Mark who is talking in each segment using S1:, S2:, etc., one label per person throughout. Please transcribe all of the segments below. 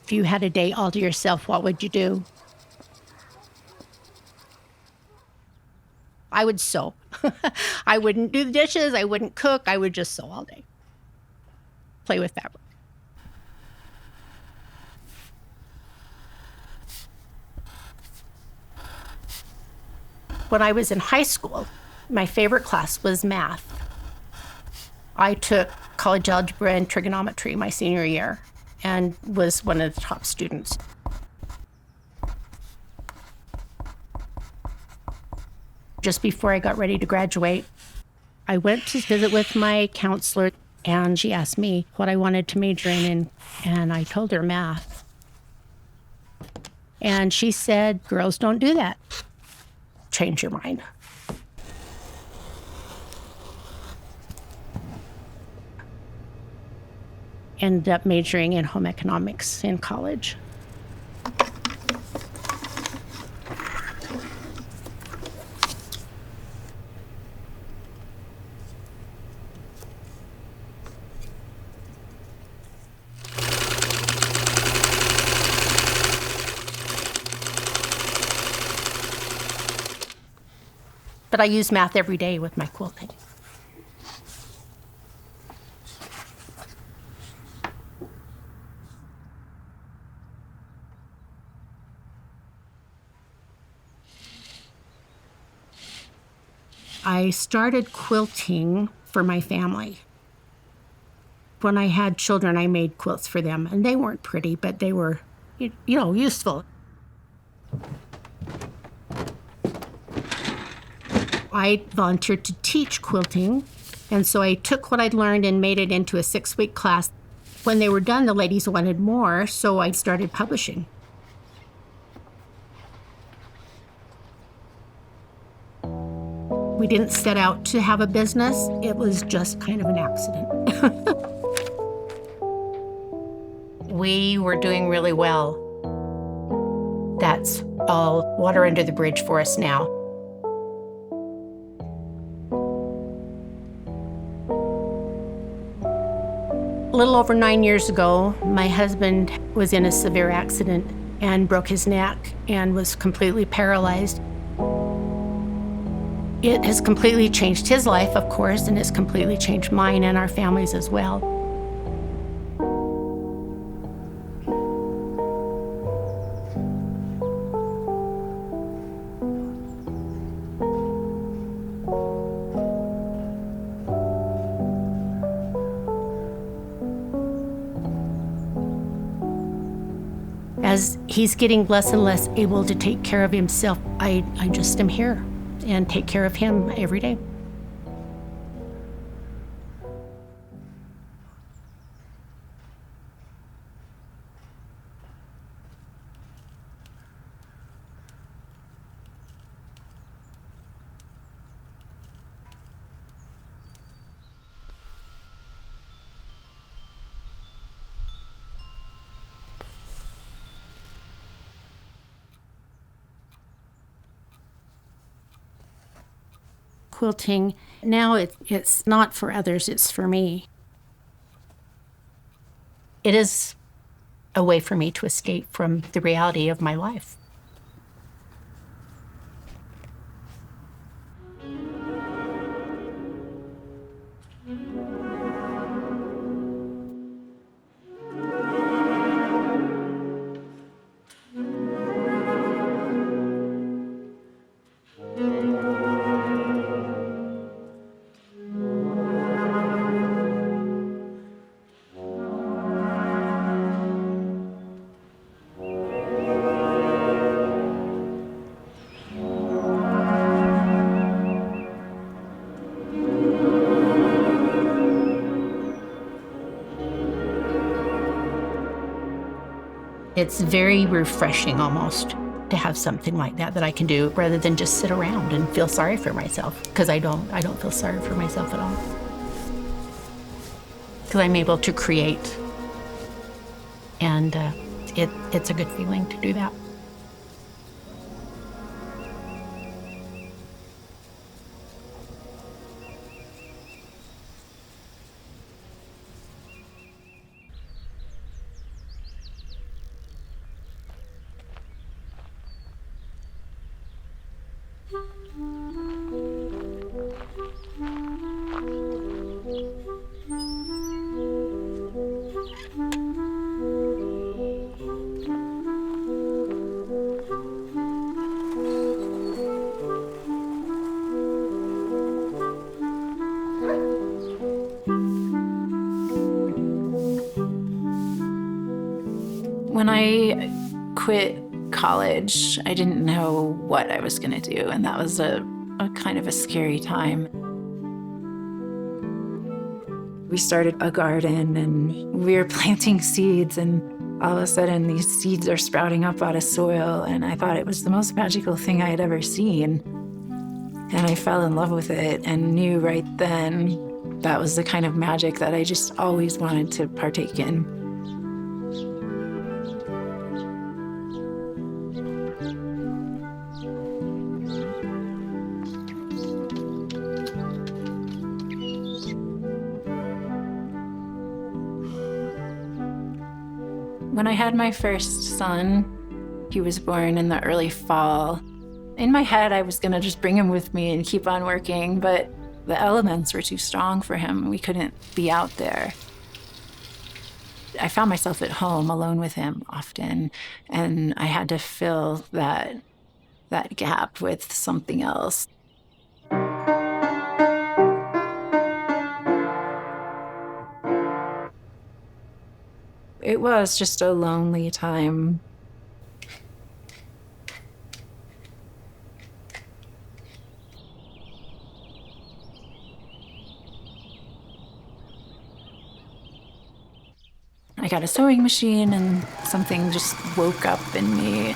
S1: If you had a day all to yourself, what would you do? I would sew. I wouldn't do the dishes. I wouldn't cook. I would just sew all day. Play with fabric. When I was in high school, my favorite class was math. I took college algebra and trigonometry my senior year and was one of the top students. Just before I got ready to graduate, I went to visit with my counselor, and she asked me what I wanted to major in, and I told her math. And she said, girls don't do that. Change your mind. Ended up majoring in home economics in college. But I use math every day with my quilting. I started quilting for my family. When I had children, I made quilts for them, and they weren't pretty, but they were, useful. I volunteered to teach quilting, and so I took what I'd learned and made it into a 6-week class. When they were done, the ladies wanted more, so I started publishing. We didn't set out to have a business. It was just kind of an accident. We were doing really well. That's all water under the bridge for us now. A little over 9 years ago, my husband was in a severe accident and broke his neck and was completely paralyzed. It has completely changed his life, of course, and it's completely changed mine and our families as well. As he's getting less and less able to take care of himself, I just am here and take care of him every day. Quilting, now it's not for others, it's for me. It is a way for me to escape from the reality of my life. It's very refreshing almost to have something like that I can do rather than just sit around and feel sorry for myself, because I don't feel sorry for myself at all. Because I'm able to create, and it's a good feeling to do that.
S2: When I quit college, I didn't know what I was going to do, and that was a kind of a scary time. We started a garden, and we were planting seeds, and all of a sudden these seeds are sprouting up out of soil, and I thought it was the most magical thing I had ever seen. And I fell in love with it and knew right then that was the kind of magic that I just always wanted to partake in. When I had my first son, he was born in the early fall. In my head, I was gonna just bring him with me and keep on working, but the elements were too strong for him. We couldn't be out there. I found myself at home alone with him often, and I had to fill that gap with something else. It was just a lonely time. I got a sewing machine and something just woke up in me.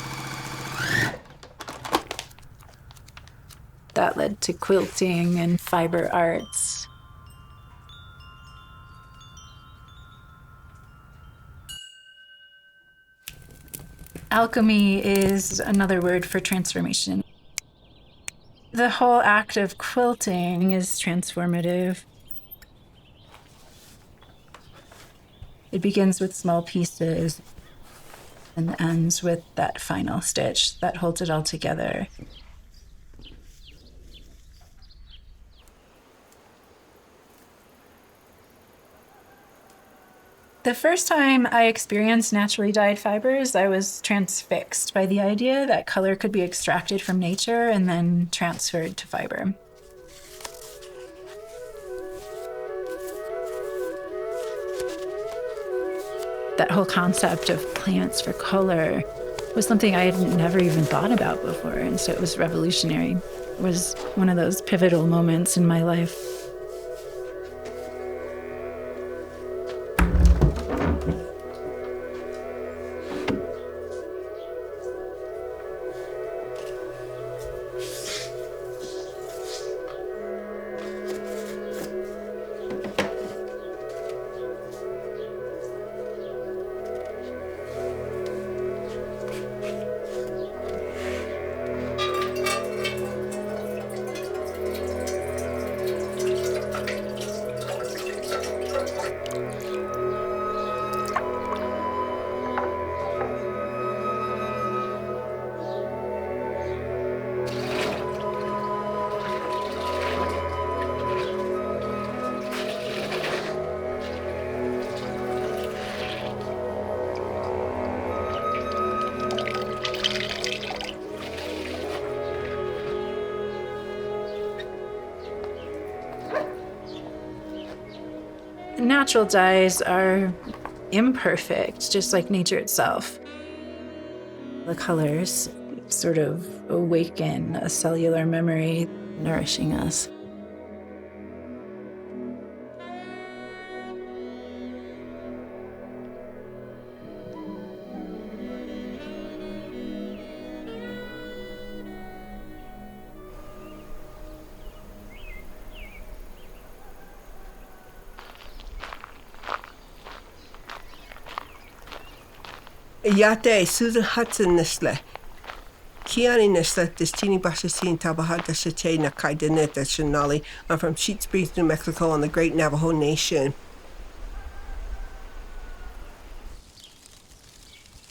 S2: That led to quilting and fiber arts. Alchemy is another word for transformation. The whole act of quilting is transformative. It begins with small pieces and ends with that final stitch that holds it all together. The first time I experienced naturally dyed fibers, I was transfixed by the idea that color could be extracted from nature and then transferred to fiber. That whole concept of plants for color was something I had never even thought about before, and so it was revolutionary. It was one of those pivotal moments in my life. Natural dyes are imperfect, just like nature itself. The colors sort of awaken a cellular memory, nourishing us.
S3: Yate, Susan Hudson nisle. Kiani nisle, Destini Bashasin Tabahada Shate Nakaidanet Shanali. I'm from Sheets Breeze, New Mexico, on the great Navajo Nation.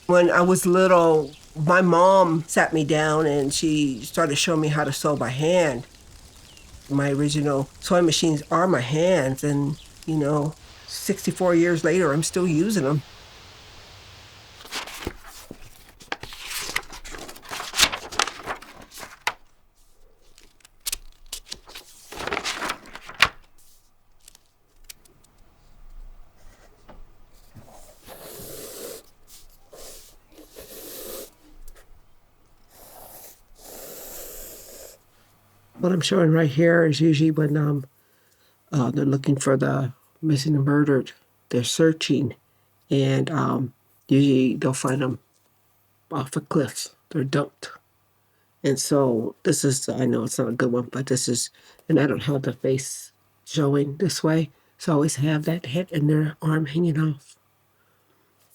S3: When I was little, my mom sat me down and she started showing me how to sew by hand. My original sewing machines are my hands, and 64 years later, I'm still using them. What I'm showing right here is usually when they're looking for the missing and murdered. They're searching, and usually they'll find them off a cliff. They're dumped. And so this is, I know it's not a good one, but this is, and I don't have the face showing this way, so I always have that head and their arm hanging off.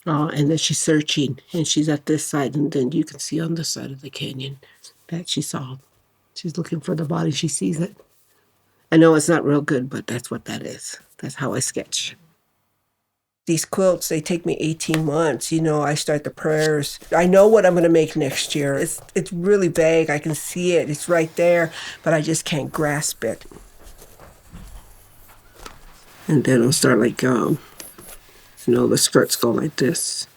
S3: And then she's searching, and she's at this side, and then you can see on this side of the canyon that she saw. She's looking for the body. She sees it. I know it's not real good, but that's what that is. That's how I sketch. These quilts, they take me 18 months. You know, I start the prayers. I know what I'm going to make next year. It's really vague. I can see it. It's right there, but I just can't grasp it. And then I'll start like, the skirts go like this.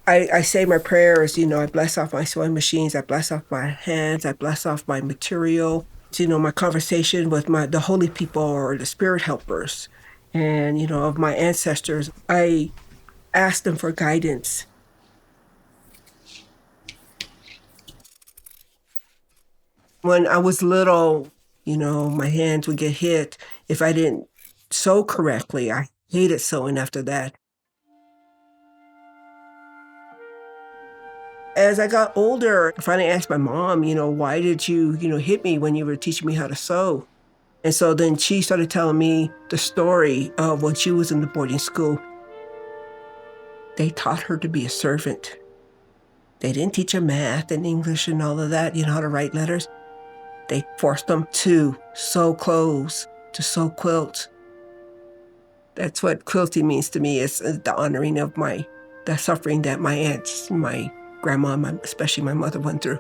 S3: I say my prayers, I bless off my sewing machines, I bless off my hands, I bless off my material, my conversation with the holy people or the spirit helpers and, of my ancestors. I ask them for guidance. When I was little, my hands would get hit if I didn't sew correctly. I hated sewing after that. As I got older, I finally asked my mom, why did you, hit me when you were teaching me how to sew? And so then she started telling me the story of when she was in the boarding school. They taught her to be a servant. They didn't teach her math and English and all of that, how to write letters. They forced them to sew clothes, to sew quilts. That's what quilting means to me, is the honoring of the suffering that my aunts, my grandma, especially my mother, went through.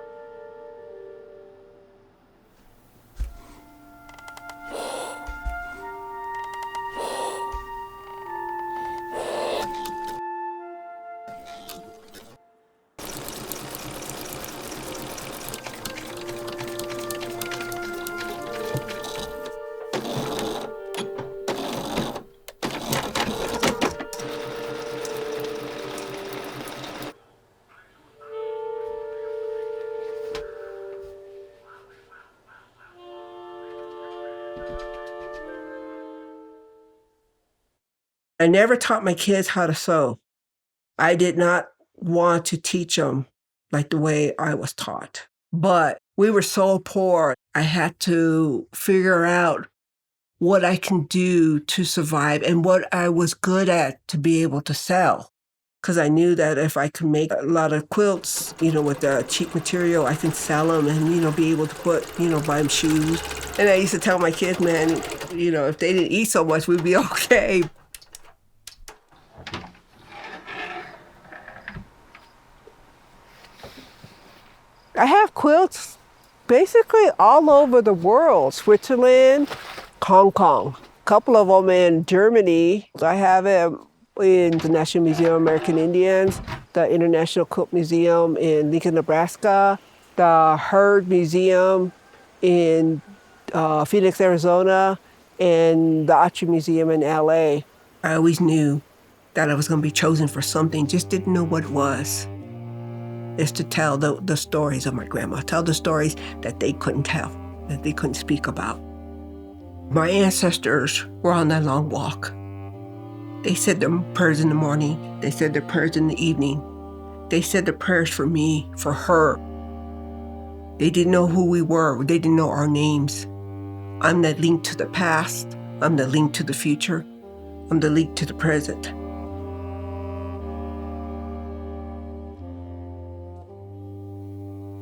S3: I never taught my kids how to sew. I did not want to teach them like the way I was taught. But we were so poor, I had to figure out what I can do to survive and what I was good at to be able to sell. Because I knew that if I could make a lot of quilts, with the cheap material, I can sell them and, be able to buy them shoes. And I used to tell my kids, man, if they didn't eat so much, we'd be okay. I have quilts basically all over the world. Switzerland, Hong Kong, a couple of them in Germany. I have it in the National Museum of American Indians, the International Quilt Museum in Lincoln, Nebraska, the Hurd Museum in Phoenix, Arizona, and the Artistry Museum in LA. I always knew that I was going to be chosen for something, just didn't know what it was. Is to tell the stories of my grandma, tell the stories that they couldn't tell, that they couldn't speak about. My ancestors were on that long walk. They said their prayers in the morning. They said their prayers in the evening. They said their prayers for me, for her. They didn't know who we were. They didn't know our names. I'm the link to the past. I'm the link to the future. I'm the link to the present.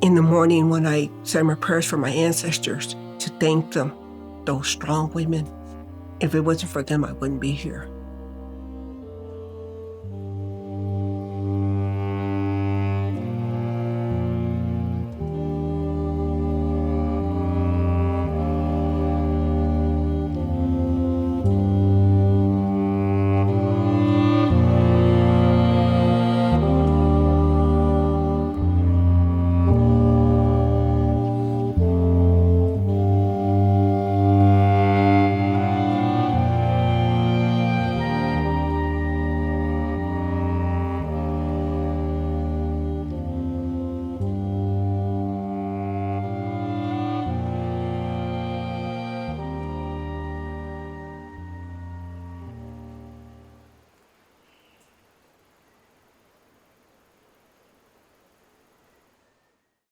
S3: In the morning when I say my prayers for my ancestors, to thank them, those strong women. If it wasn't for them, I wouldn't be here.